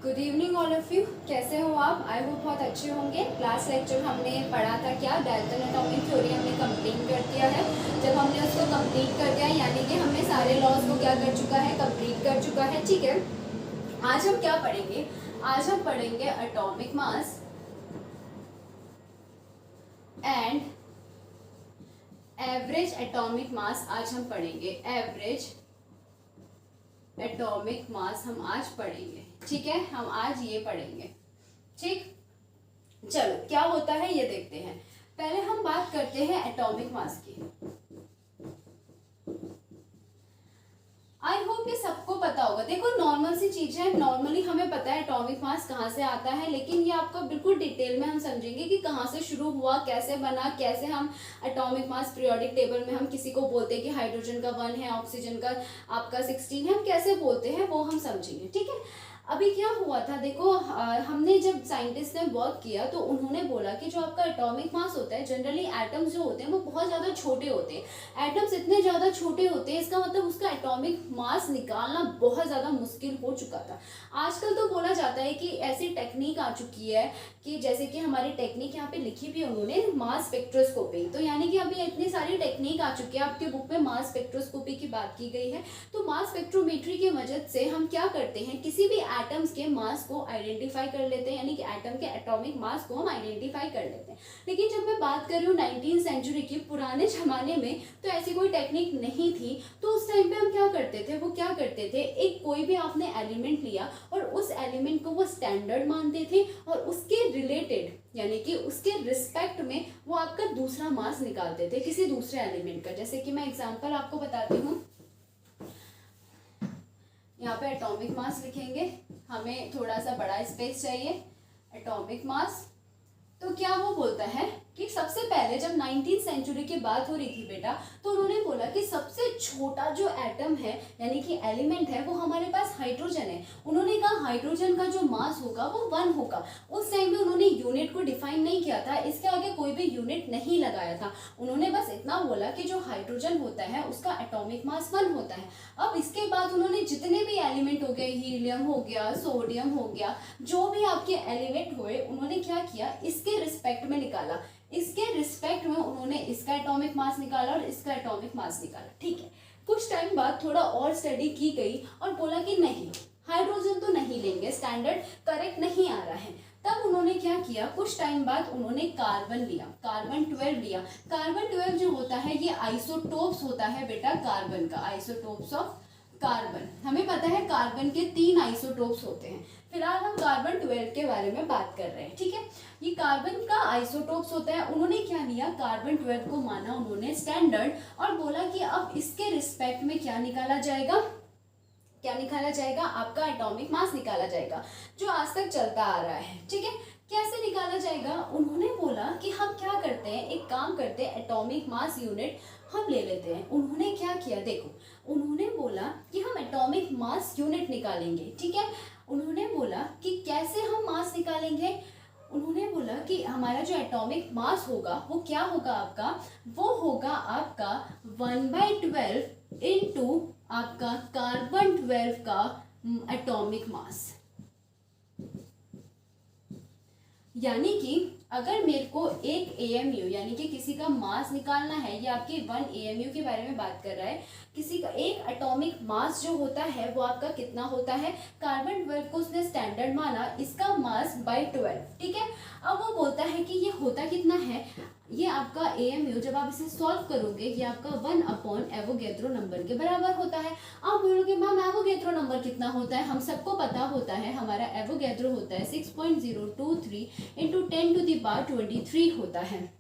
Good evening all of you. कैसे हो आप? आई होप बहुत अच्छे होंगे। क्लास लेक्चर हमने पढ़ा था क्या, डाल्टन एटॉमिक थ्योरी हमने कंप्लीट कर दिया है। जब हमने उसको कंप्लीट कर दिया यानी कि हमने सारे लॉज को क्या कर चुका है, कंप्लीट कर चुका है। ठीक है, आज हम क्या पढ़ेंगे? आज हम पढ़ेंगे atomic mass and average atomic मास। आज हम पढ़ेंगे एवरेज एटॉमिक मास, हम आज पढ़ेंगे। ठीक है, हम आज ये पढ़ेंगे। ठीक, चलो क्या होता है ये देखते हैं। पहले हम बात करते हैं एटॉमिक मास की। आई होप कि सबको पता होगा। देखो नॉर्मल सी चीज है, नॉर्मली हमें पता है एटॉमिक मास कहाँ से आता है, लेकिन ये आपको बिल्कुल डिटेल में हम समझेंगे कि कहाँ से शुरू हुआ, कैसे बना, कैसे हम एटॉमिक मास पीरियोडिक टेबल में हम किसी को बोलते हैं कि हाइड्रोजन का 1 है, ऑक्सीजन का आपका 16 है, हम कैसे बोलते हैं वो हम समझेंगे। ठीक है, अभी क्या हुआ था देखो, हमने जब साइंटिस्ट ने वर्क किया तो उन्होंने बोला कि जो आपका एटॉमिक मास होता है, जनरली एटम्स जो होते हैं वो बहुत ज़्यादा छोटे होते हैं। एटम्स इतने ज़्यादा छोटे होते हैं, इसका मतलब उसका एटॉमिक मास निकालना बहुत ज़्यादा मुश्किल हो चुका था। आजकल तो बोला जाता है कि ऐसी टेक्निक आ चुकी है कि जैसे कि हमारी टेक्निक यहाँ पे लिखी भी है उन्होंने, मास स्पेक्ट्रोस्कोपी। तो यानी कि अभी इतनी सारी टेक्निक आ चुकी है, आपके बुक में मास स्पेक्ट्रोस्कोपी की बात की गई है। तो मास स्पेक्ट्रोमेट्री की मदद से हम क्या करते हैं, किसी भी एटम्स के मास को आइडेंटिफाई कर लेते हैं, यानी कि एटम के एटॉमिक मास को हम आइडेंटिफाई कर लेते हैं। लेकिन जब मैं बात कर रही हूँ 19वीं सेंचुरी की, पुराने जमाने में तो ऐसी कोई टेक्निक नहीं थी। तो उस टाइम पे हम क्या करते थे, वो क्या करते थे, एक कोई भी आपने एलिमेंट लिया और उस एलिमेंट को वो स्टैंडर्ड मानते थे और उसके रिलेटेड यानी कि उसके रिस्पेक्ट में वो आपका दूसरा मास निकालते थे किसी दूसरे एलिमेंट का। जैसे कि मैं एग्जांपल आपको बताती हूँ, यहाँ पे एटॉमिक मास लिखेंगे, हमें थोड़ा सा बड़ा स्पेस चाहिए। एटॉमिक मास, तो क्या वो बोलता है कि सबसे पहले जब 19वीं सेंचुरी की बात हो रही थी बेटा, तो उन्होंने बोला कि सबसे छोटा जो एटम है यानी कि एलिमेंट है वो हमारे पास हाइड्रोजन है। उन्होंने कहा हाइड्रोजन का जो मास होगा वो 1 होगा। उस टाइम पे उन्होंने यूनिट को डिफाइन नहीं किया था, इसके आगे कोई भी यूनिट नहीं लगाया था। उन्होंने बस इतना बोला कि जो हाइड्रोजन होता है उसका एटॉमिक मास 1 होता है। अब इसके बाद उन्होंने जितने भी एलिमेंट हो गए, हीलियम हो गया, सोडियम हो गया, जो भी आपके एलिमेंट हुए, उन्होंने क्या किया, इसके रिस्पेक्ट में निकाला। इसके रिस्पेक्ट में उन्होंने इसका एटॉमिक मास निकाला और इसका एटॉमिक मास निकाला। ठीक है, कुछ टाइम बाद थोड़ा और स्टडी की गई और बोला कि नहीं, हाइड्रोजन तो नहीं लेंगे, स्टैंडर्ड करेक्ट नहीं आ रहा है। तब उन्होंने क्या किया, कुछ टाइम बाद उन्होंने कार्बन लिया, कार्बन 12 लिया। कार्बन 12 जो होता है ये आइसोटोप्स होता है बेटा कार्बन का, आइसोटोप्स ऑफ कार्बन। हमें पता है कार्बन के 3 आइसोटोप्स होते हैं, फिलहाल हम कार्बन 12 के बारे में बात कर रहे हैं। ठीक है, ये कार्बन का आइसोटोप्स होता है। उन्होंने क्या लिया, कार्बन 12 को माना उन्होंने स्टैंडर्ड और बोला कि अब इसके रिस्पेक्ट में क्या निकाला जाएगा, क्या निकाला जाएगा, आपका एटॉमिक मास निकाला जाएगा, जो आज तक चलता आ रहा है। ठीक है, कैसे निकाला जाएगा, उन्होंने बोला कि हम क्या करते हैं, एक काम करते हैं, एटॉमिक मास यूनिट हम ले लेते हैं। उन्होंने क्या किया, देखो उन्होंने बोला कि हम एटॉमिक मास यूनिट निकालेंगे। ठीक है, उन्होंने बोला कि कैसे हम मास निकालेंगे, उन्होंने बोला कि हमारा जो एटॉमिक मास होगा वो क्या होगा आपका, वो होगा आपका 1/12 इंटू आपका कार्बन 12 का एटॉमिक मास। यानी कि अगर मेरे को एक AMU यानी कि किसी का मास निकालना है, ये आपकी 1 AMU के बारे में बात कर रहा है, किसी का एक एटॉमिक मास जो होता है वो आपका कितना होता है, कार्बन 12 को उसने स्टैंडर्ड माना, इसका मास बाई 12। ठीक है, अब वो बोलता है कि ये होता कितना है, ये आपका AMU जब आप इसे सॉल्व करोगे ये आपका 1 एवोगैड्रो नंबर के बराबर होता है। आप बोलोगे मैम एवोगैड्रो नंबर कितना होता है, हम सबको पता होता है हमारा एवोगैड्रो होता है 6.023 इंटू 10⁻23 होता है।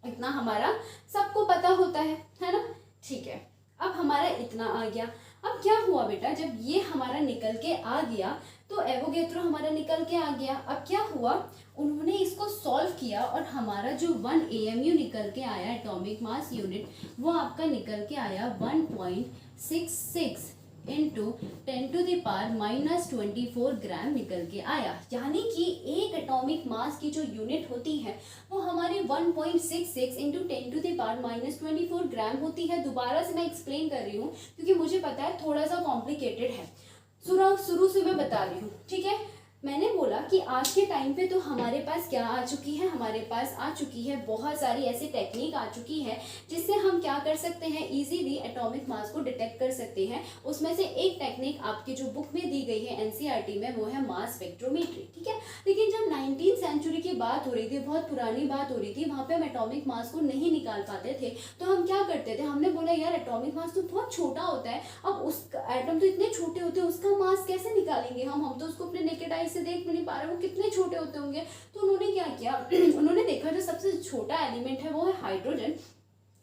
इतना हमारा सबको पता होता है ना। ठीक है, अब हमारा इतना आ गया। अब क्या हुआ बेटा, जब ये हमारा निकल के आ गया तो एवोगैड्रो हमारा निकल के आ गया। अब क्या हुआ, उन्होंने इसको सॉल्व किया और हमारा जो 1 AMU निकल के आया एटॉमिक मास यूनिट, वो आपका निकल के आया 1.66 इंटू 10⁻⁻24 ग्राम निकल के आया। यानी कि एक एटॉमिक मास की जो यूनिट होती है वो हमारी 1.66 इंटू 10⁻⁻24 ग्राम होती है। दोबारा से मैं एक्सप्लेन कर रही हूँ क्योंकि मुझे पता है थोड़ा सा कॉम्प्लिकेटेड है, शुरू से मैं बता रही हूँ। ठीक है, मैंने बोला कि आज के टाइम पे तो हमारे पास क्या आ चुकी है, हमारे पास आ चुकी है बहुत सारी ऐसी टेक्निक आ चुकी है जिससे हम क्या कर सकते हैं, इजीली एटॉमिक मास को डिटेक्ट कर सकते हैं। उसमें से एक टेक्निक आपकी जो बुक में दी गई है एनसीईआरटी में, वो है मास स्पेक्ट्रोमेट्री, ठीक है। लेकिन जब 19th सेंचुरी की बात हो रही थी, बहुत पुरानी बात हो रही थी, वहाँ पे हम एटॉमिक मास को नहीं निकाल पाते थे, तो हम क्या करते थे, हमने बोला यार एटॉमिक मास तो बहुत छोटा होता है, अब उस एटम तो इतने छोटे होते हैं, उसका मास कैसे निकालेंगे हम तो उसको अपने नेकेड आई से देख भी नहीं पा रहे, वो कितने छोटे होते होंगे। तो उन्होंने क्या किया उन्होंने देखा जो सबसे छोटा एलिमेंट है वो है हाइड्रोजन।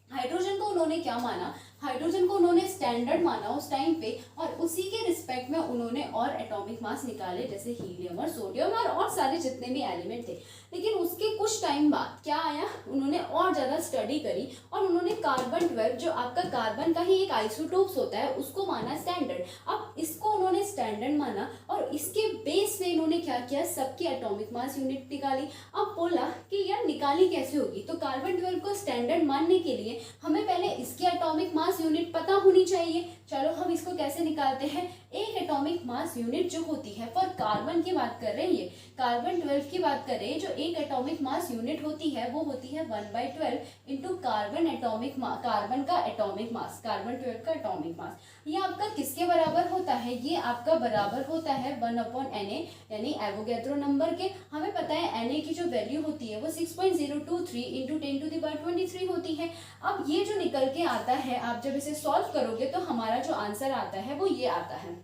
हाइड्रोजन को उन्होंने क्या माना, हाइड्रोजन को उन्होंने स्टैंडर्ड माना उस टाइम पे, और उसी के रिस्पेक्ट में उन्होंने और एटॉमिक मास निकाले, जैसे हीलियम और सोडियम और सारे जितने भी एलिमेंट थे। लेकिन उसके कुछ टाइम बाद क्या आया, उन्होंने और ज़्यादा स्टडी करी और उन्होंने कार्बन 12 जो आपका कार्बन का ही एक आइसोटोप्स होता है उसको माना स्टैंडर्ड। अब इसको उन्होंने स्टैंडर्ड माना और इसके बेस पे इन्होंने क्या किया, सबकी एटॉमिक मास यूनिट निकाली। अब बोला कि यार निकाली कैसे होगी, तो कार्बन 12 को स्टैंडर्ड मानने के लिए हमें पहले इसकी एटॉमिक मास यूनिट पता होनी चाहिए। चलो हम इसको कैसे निकालते हैं, एक एटॉमिक मास यूनिट जो होती है, फॉर कार्बन की बात कर रहे हैं, ये कार्बन 12 की बात कर रहे हैं, जो एक एटॉमिक मास यूनिट होती है वो होती है 1/12 इंटू कार्बन कार्बन का एटॉमिक मास, कार्बन 12 का एटॉमिक मास। ये आपका किसके बराबर होता है, ये आपका बराबर होता है 1/Na यानी एवोगैड्रो नंबर के। हमें पता है Na की जो वैल्यू होती है वो 6.023 इंटू 10⁻23 होती है। अब ये जो निकल के आता है, आप जब इसे सॉल्व करोगे तो हमारा जो आंसर आता है वो ये आता है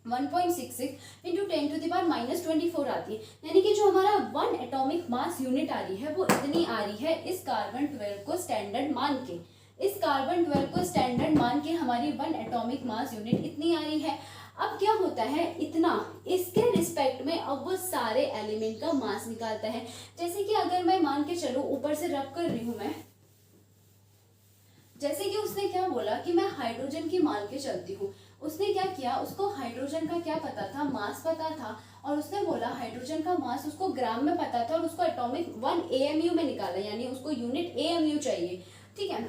1.66 इंटू 10⁻24 आती है। यानी कि जो हमारा 1 एटॉमिक मास यूनिट आ रही है वो इतनी आ रही है इस कार्बन 12 को स्टैंडर्ड मान के। इस कार्बन 12 को स्टैंडर्ड मान के हमारी 1 एटॉमिक मास यूनिट इतनी आ रही है। अब क्या होता है, इतना इसके रिस्पेक्ट में अब वो सारे एलिमेंट का मास निकालता है। जैसे कि अगर मैं मान के चलूँ, ऊपर से रब कर रही हूँ मैं, जैसे कि उसने क्या बोला कि मैं हाइड्रोजन की मान के चलती हूँ, उसने क्या किया, उसको हाइड्रोजन का क्या पता था, मास पता था, और उसने बोला हाइड्रोजन का मास उसको ग्राम में पता था और उसको एटॉमिक 1 AMU में निकाला, यानी उसको यूनिट AMU चाहिए, ठीक है।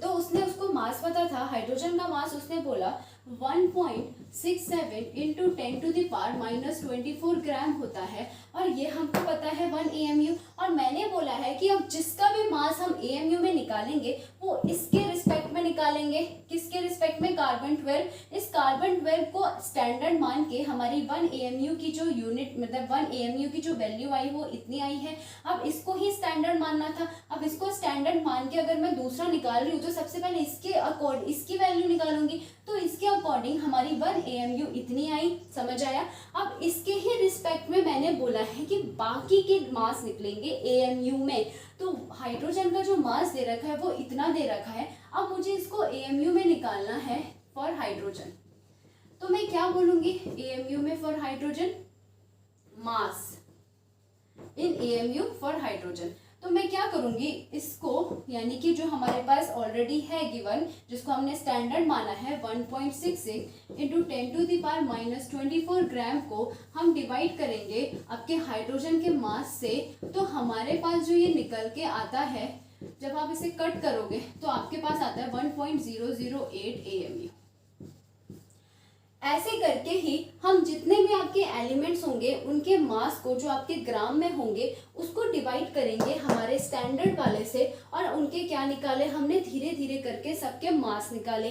तो उसने उसको मास पता था, हाइड्रोजन का मास उसने बोला 1.67 इंटू 10⁻⁻24 ग्राम होता है, और ये हमको पता है 1 AMU। और मैंने बोला है कि अब जिसका भी मास हम AMU में निकालेंगे वो इसके रिस्पेक्ट में निकालेंगे, किसके रिस्पेक्ट में, कार्बन 12। इस कार्बन 12 को स्टैंडर्ड मान के हमारी 1 AMU की जो यूनिट, मतलब 1 AMU की जो वैल्यू आई वो इतनी आई है। अब इसको ही स्टैंडर्ड मानना था, अब इसको स्टैंडर्ड मान के अगर मैं दूसरा निकाल रही हूँ तो सबसे पहले इसके अकॉर्डिंग इसकी वैल्यू निकालूंगी, तो इसके अकॉर्डिंग हमारी 1 AMU इतनी आई, समझ आया। अब इसके ही रिस्पेक्ट में मैंने बोला है कि बाकी के मास निकलेंगे AMU में, तो हाइड्रोजन का जो मास दे रखा है वो इतना दे रखा है। अब मुझे इसको AMU में निकालना है फॉर हाइड्रोजन, तो मैं क्या बोलूंगी, AMU में for hydrogen, mass in AMU for hydrogen. तो मैं क्या करूंगी, इसको यानी कि जो हमारे पास ऑलरेडी है गिवन, जिसको हमने स्टैंडर्ड माना है 1.66 इंटू 10⁻⁻24 ग्राम को हम डिवाइड करेंगे आपके हाइड्रोजन के मास से, तो हमारे पास जो ये निकल के आता है, जब आप इसे कट करोगे तो आपके पास आता है 1.008 AMU। ऐसे करके ही हम जितने भी आपके एलिमेंट्स होंगे उनके मास को, जो आपके ग्राम में होंगे, उसको डिवाइड करेंगे हमारे स्टैंडर्ड वाले से, और उनके क्या निकाले हमने, धीरे धीरे करके सबके मास निकाले।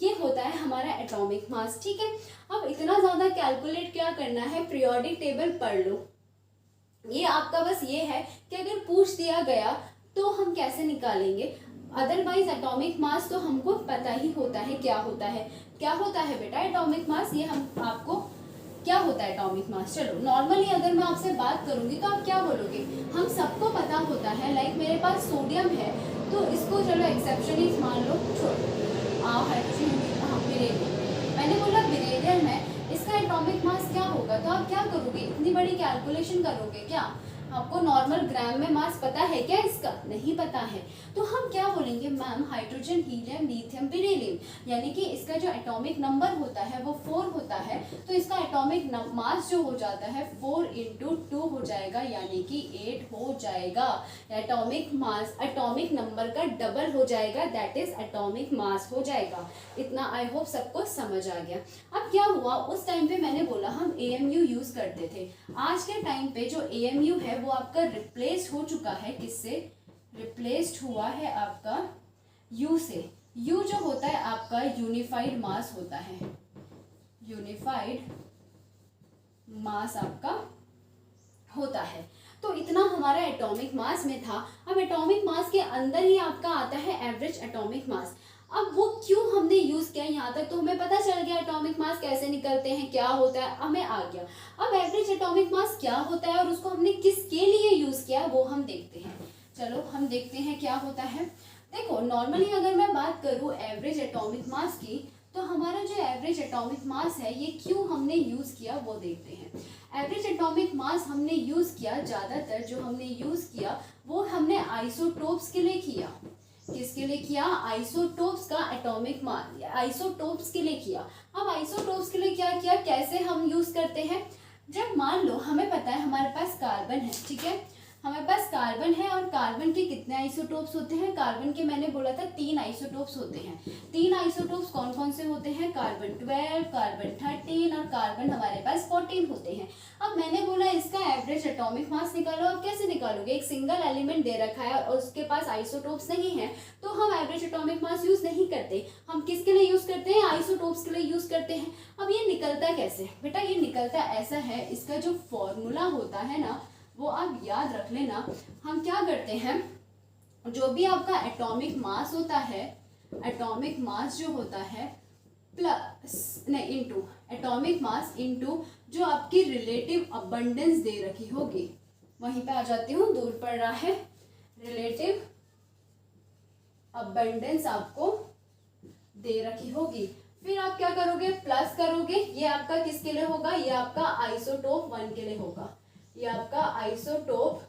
ये होता है हमारा एटॉमिक मास, ठीक है। अब इतना ज़्यादा कैलकुलेट क्या करना है, पीरियोडिक टेबल पढ़ लो। ये आपका बस ये है कि अगर पूछ दिया गया तो हम कैसे निकालेंगे, अदरवाइज एटॉमिक मास तो हमको पता ही होता है क्या होता है। क्या होता है बेटा एटॉमिक मास, ये हम आपको क्या होता है एटॉमिक मास। चलो नॉर्मली अगर मैं आपसे बात करूंगी तो आप क्या बोलोगे, हम सबको पता होता है, लाइक मेरे पास सोडियम है तो इसको चलो एक्सेप्शन ही मान लो, छोड़ो हाइड्रोजन, हाँ बेरिलियम, मैंने बोला बेरिलियम है, इसका एटॉमिक मास क्या होगा, तो आप क्या करोगे, इतनी बड़ी कैलकुलेशन करोगे क्या, आपको नॉर्मल ग्राम में मास पता है क्या, इसका नहीं पता है, तो हम क्या बोलेंगे, ma'am hydrogen, helium, lithium, beryllium, यानी कि इसका जो एटॉमिक नंबर होता है वो 4 होता है, तो इसका एटॉमिक मास जो हो जाता है 4 इंटू 2 हो जाएगा, यानी कि 8 हो जाएगा। एटॉमिक मास एटॉमिक नंबर का डबल हो जाएगा, दैट इज एटॉमिक मास हो जाएगा। इतना आई होप सबको समझ आ गया। अब अब क्या हुआ, उस टाइम पे मैंने बोला हम AMU यूज करते थे। आज के टाइम पे जो AMU है वो आपका रिप्लेस हो चुका है, किससे रिप्लेस्ड हुआ है आपका U से। U जो होता है आपका यूनिफाइड मास होता है, यूनिफाइड मास आपका होता है। तो इतना हमारा एटॉमिक मास में था। अब एटॉमिक मास के अंदर ही आपका आता है एवरेज एटॉमिक मास। अब वो क्यों हमने यूज किया, यहाँ तक तो हमें पता चल गया एटॉमिक मास कैसे निकलते हैं, क्या होता है, हमें आ गया। अब एवरेज एटॉमिक मास क्या होता है और उसको हमने किसके लिए यूज किया वो हम देखते हैं। चलो हम देखते हैं क्या होता है। देखो नॉर्मली अगर मैं बात करूँ एवरेज एटॉमिक मास की, तो हमारा जो एवरेज एटॉमिक मास है ये क्यों हमने यूज किया वो देखते हैं। एवरेज एटॉमिक मास हमने यूज किया, ज्यादातर जो हमने यूज किया वो हमने आइसोटोप्स के लिए किया। किसके लिए किया, आइसोटोप्स का एटॉमिक मास, आइसोटोप्स के लिए किया। अब आइसोटोप्स के लिए क्या किया, कैसे हम यूज करते हैं, जब मान लो हमें पता है हमारे पास कार्बन है, ठीक है, हमारे पास कार्बन है और कार्बन के कितने आइसोटोप्स होते हैं, कार्बन के मैंने बोला था 3 आइसोटोप्स होते हैं। 3 आइसोटोप्स कौन कौन से होते हैं, कार्बन 12, कार्बन 13 और कार्बन हमारे पास 14 होते हैं। अब मैंने बोला इसका एवरेज एटॉमिक मास निकालो। अब कैसे निकालोगे, एक सिंगल एलिमेंट दे रखा है और उसके पास आइसोटोप्स नहीं है, तो हम एवरेज एटॉमिक मास यूज नहीं करते। हम किसके लिए यूज करते हैं, आइसोटोप्स के लिए यूज करते हैं। अब ये निकलता कैसे बेटा, ये निकलता ऐसा है, इसका जो फॉर्मूला होता है ना वो आप याद रख लेना। हम क्या करते हैं, जो भी आपका एटॉमिक मास होता है, एटॉमिक मास जो होता है प्लस नहीं इनटू, एटॉमिक मास इनटू जो आपकी रिलेटिव अबंडेंस दे रखी होगी, वहीं पे आ जाती हूँ, दूर पड़ रहा है, रिलेटिव अबंडेंस आपको दे रखी होगी। फिर आप क्या करोगे, प्लस करोगे। ये आपका किसके लिए होगा, ये आपका आइसोटोप 1 के लिए होगा, ये आपका आइसोटोप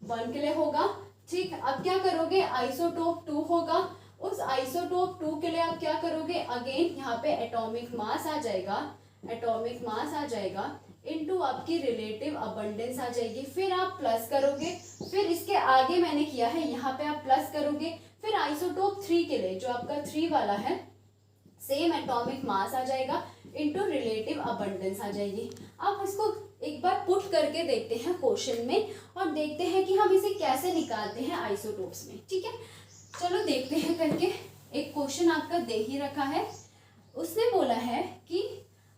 1 के लिए होगा। ठीक, अब क्या करोगे, आइसोटोप 2 होगा, उस आइसोटोप 2 के लिए आप क्या करोगे, अगेन यहाँ पे एटॉमिक मास आ जाएगा, एटॉमिक मास आ जाएगा इनटू आपकी रिलेटिव अबंडेंस आ जाएगी। फिर आप प्लस करोगे, फिर इसके आगे मैंने किया है यहाँ पे आप प्लस करोगे। फिर आइसोटोप 3 के लिए जो आपका 3 वाला है, सेम एटॉमिक मास आ जाएगा इनटू रिलेटिव अबंडेंस आ जाएगी। अब इसको एक बार पुट करके देखते हैं क्वेश्चन में और देखते हैं कि हम इसे कैसे निकालते हैं आइसोटोप्स में। ठीक है, चलो देखते हैं करके। एक क्वेश्चन आपका दे ही रखा है, उसने बोला है कि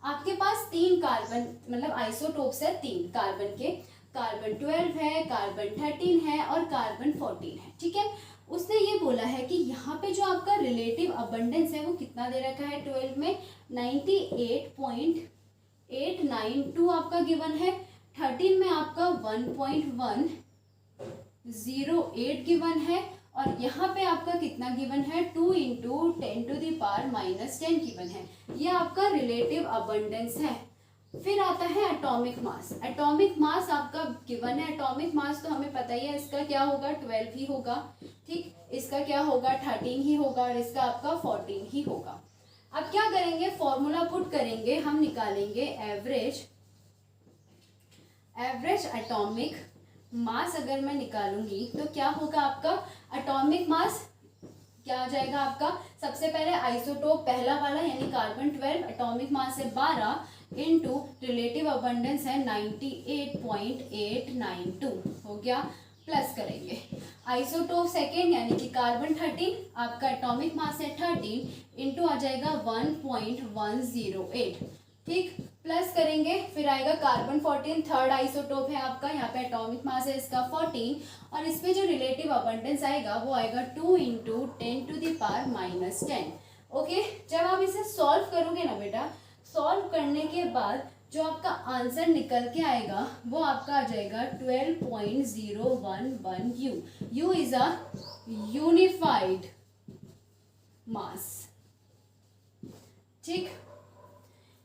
आपके पास 3 कार्बन मतलब आइसोटोप्स है 3 कार्बन के, कार्बन 12 है, कार्बन 13 है और कार्बन 14 है। ठीक है, उसने ये बोला है कि यहाँ पे जो आपका रिलेटिव अबंडेंस है वो कितना दे रखा है, 12 में 98.892 आपका गिवन है, 13 में आपका 1.108 गिवन है और यहाँ पे आपका कितना गिवन है, 2 इंटू 10⁻⁻10 गिवन है। ये आपका रिलेटिव अबंडेंस है। फिर आता है एटॉमिक मास। एटॉमिक मास आपका गिवन है, एटॉमिक मास तो हमें पता ही है इसका क्या होगा, 12 ही होगा। ठीक, इसका क्या होगा, 13 ही होगा और इसका आपका 14 ही होगा। अब क्या करेंगे, फॉर्मूला पुट करेंगे, हम निकालेंगे एवरेज एटॉमिक मास। अगर मैं निकालूंगी तो क्या होगा आपका एटॉमिक मास, क्या आ जाएगा आपका, सबसे पहले आइसोटोप पहला वाला यानी कार्बन 12, एटॉमिक मास है 12 इनटू रिलेटिव अबंडेंस है 98.892 हो गया, प्लस करेंगे आइसोटोप सेकेंड यानी कि कार्बन 13, आपका एटॉमिक मास है 13 इनटू आ जाएगा 1.108। ठीक, प्लस करेंगे, फिर आएगा कार्बन 14 थर्ड आइसोटोप है आपका, यहाँ पे एटॉमिक मास है इसका 14 और इसमें जो रिलेटिव अबंडेंस आएगा वो आएगा 2 इंटू 10⁻⁻10। ओके, जब आप इसे सॉल्व करोगे ना बेटा, सॉल्व करने के बाद जो आपका आंसर निकल के आएगा वो आपका आ जाएगा 12.011 U। U is a unified mass. ठीक,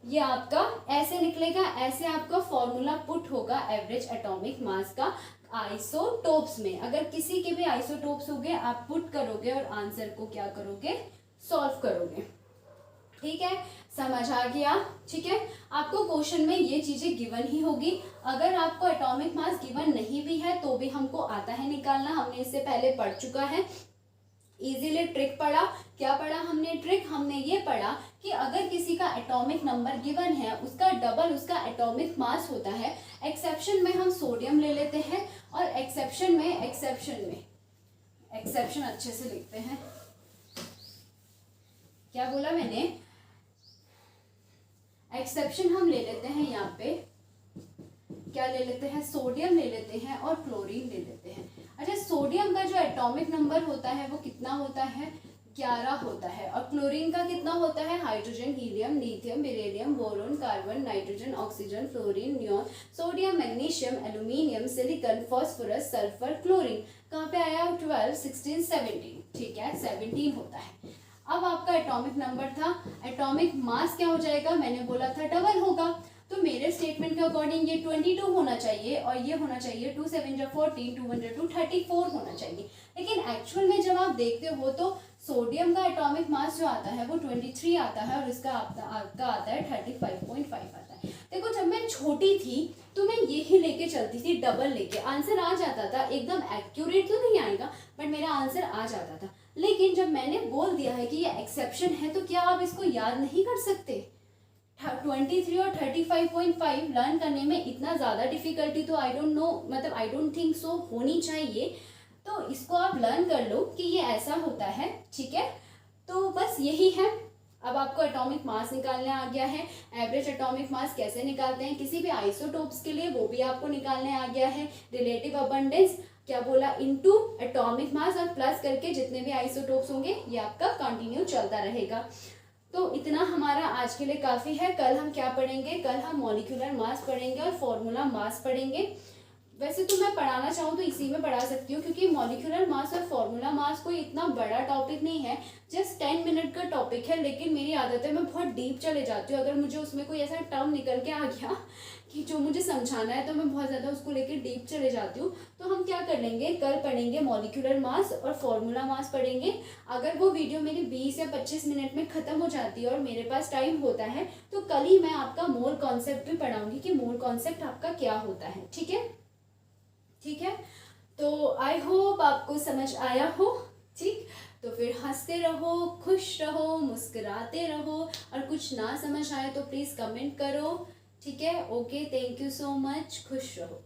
ये आपका ऐसे निकलेगा, ऐसे आपका फॉर्मूला पुट होगा एवरेज एटॉमिक मास का आइसोटोप्स में। अगर किसी के भी आइसोटोप्स हो गए आप पुट करोगे और आंसर को क्या करोगे, सॉल्व करोगे। ठीक है, समझ आ गया। ठीक है, आपको क्वेश्चन में ये चीजें गिवन ही होगी। अगर आपको एटॉमिक मास गिवन नहीं भी है तो भी हमको आता है निकालना, हमने इससे पहले पढ़ चुका है। इजीली ट्रिक पढ़ा। क्या पढ़ा हमने ट्रिक? हमने ये पढ़ा कि अगर किसी का एटॉमिक नंबर गिवन है, उसका डबल उसका एटॉमिक मास होता है। एक्सेप्शन में हम सोडियम ले लेते हैं, और एक्सेप्शन अच्छे से लिखते हैं। क्या बोला मैंने? एक्सेप्शन हम ले लेते हैं, यहाँ पे क्या ले लेते हैं? सोडियम ले लेते हैं और क्लोरीन ले लेते हैं। अच्छा, सोडियम का जो एटॉमिक नंबर होता है वो कितना होता है? 11 होता है। और क्लोरीन का कितना होता है? Hydrogen, helium, lithium, beryllium, boron, carbon, nitrogen, oxygen, fluorine, neon, sodium, magnesium, aluminium, silicon, phosphorus, sulphur, chlorine. कहाँ पे आया? 12, 16, 17। ठीक है, 17 होता है। अब आपका एटॉमिक नंबर था, एटॉमिक मास क्या हो जाएगा? मैंने बोला था डबल होगा। तो मेरे स्टेटमेंट के अकॉर्डिंग ये 22 होना चाहिए, और ये होना चाहिए 2 7 जा 14, 2 1 जा 2, 34 होना चाहिए। लेकिन एक्चुअल में जब आप देखते हो तो सोडियम का एटॉमिक मास जो आता है वो 23 आता है, और इसका आपका आता है 35.5 आता है। देखो, जब मैं छोटी थी तो मैं यही लेके चलती थी, डबल लेके आंसर आ जाता था। एकदम एक्यूरेट तो नहीं आएगा, बट मेरा आंसर आ जाता था। लेकिन जब मैंने बोल दिया है कि ये एक्सेप्शन है, तो क्या आप इसको याद नहीं कर सकते? 23 और 35.5 लर्न करने में इतना ज़्यादा डिफिकल्टी तो आई डोंट नो, मतलब आई डोंट थिंक सो होनी चाहिए। तो इसको आप लर्न कर लो कि ये ऐसा होता है। ठीक है, तो बस यही है। अब आपको एटॉमिक मास निकालने आ गया है। एवरेज एटॉमिक मास कैसे निकालते हैं किसी भी आइसोटोप्स के लिए, वो भी आपको निकालने आ गया है। रिलेटिव अबंडेंस क्या बोला? इनटू एटॉमिक मास, और प्लस करके जितने भी आइसोटोप्स होंगे ये आपका कंटिन्यू चलता रहेगा। तो इतना हमारा आज के लिए काफ़ी है। कल हम क्या पढ़ेंगे? कल हम मॉलिक्यूलर मास पढ़ेंगे और फॉर्मूला मास पढ़ेंगे। वैसे तो मैं पढ़ाना चाहूँ तो इसी में पढ़ा सकती हूँ, क्योंकि मॉलिक्यूलर मास और फॉर्मूला मास कोई इतना बड़ा टॉपिक नहीं है, जस्ट 10 मिनट का टॉपिक है। लेकिन मेरी आदत है मैं बहुत डीप चले जाती हूँ। अगर मुझे उसमें कोई ऐसा टर्म निकल के आ गया कि जो मुझे समझाना है, तो मैं बहुत ज़्यादा उसको लेकर डीप चले जाती हूँ। तो हम क्या कर लेंगे, कल पढ़ेंगे मॉलिक्यूलर मास और फॉर्मूला मास पढ़ेंगे। अगर वो वीडियो मेरी 20 या 25 मिनट में ख़त्म हो जाती है और मेरे पास टाइम होता है, तो कल ही मैं आपका मोल कॉन्सेप्ट भी पढ़ाऊँगी कि मोल कॉन्सेप्ट आपका क्या होता है। ठीक है, ठीक है। तो आई होप आपको समझ आया हो। ठीक, तो फिर हंसते रहो, खुश रहो, मुस्कुराते रहो, और कुछ ना समझ आए तो प्लीज़ कमेंट करो। ठीक है, okay, thank you so much, खुश रहो।